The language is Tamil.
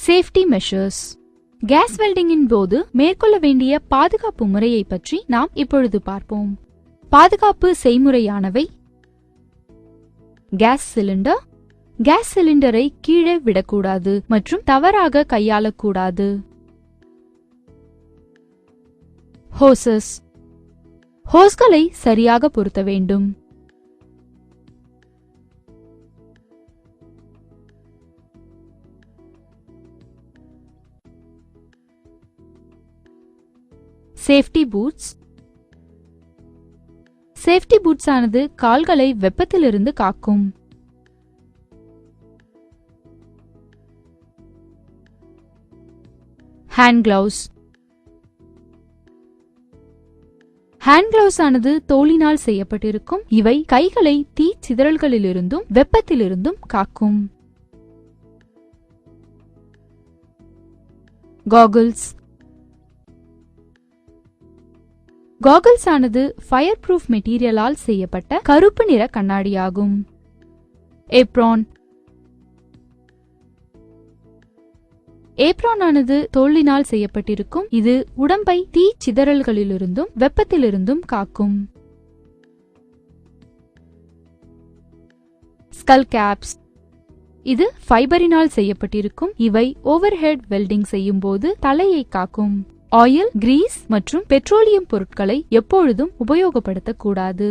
Safety measures. கேஸ் வெல்டிங்கின் போது மேற்கொள்ள வேண்டிய பாதுகாப்பு முறையை பற்றி நாம் இப்பொழுது பார்ப்போம். பாதுகாப்பு செய்முறையானவை: கேஸ் சிலிண்டர். கேஸ் சிலிண்டரை கீழே விடக்கூடாது மற்றும் தவறாக கையாளக்கூடாது. ஹோசஸ். ஹோஸ்களை சரியாக பொருத்த வேண்டும். Safety boots. சேஃப்டி பூட்ஸ் ஆனது கால்களை வெப்பத்திலிருந்து காக்கும். Hand gloves. ஹேண்ட் கிளவுஸ் ஆனது தோலினால் செய்யப்பட்டிருக்கும். இவை கைகளை தீ சிதறல்களிலிருந்தும் வெப்பத்திலிருந்தும் காக்கும். காகிள்ஸ். காகிள்ஸ் ஆனது ஃபயர் ப்ரூஃப் மெட்டீரியலால் செய்யப்பட்ட கருப்பு நிற கண்ணாடியாகும். ஏப்ரான். ஏப்ரான் ஆனது தோலினால் செய்யப்பட்டிருக்கும். இது உடம்பை தீ சிதறல்களிலிருந்தும் வெப்பத்திலிருந்தும் காக்கும். Skull caps. இது ஃபைபரினால் செய்யப்பட்டிருக்கும். இவை ஓவர்ஹெட் வெல்டிங் செய்யும் போது தலையை காக்கும். ஆயில், கிரீஸ் மற்றும் பெட்ரோலியம் பொருட்களை எப்பொழுதும் உபயோகப்படுத்தக்கூடாது.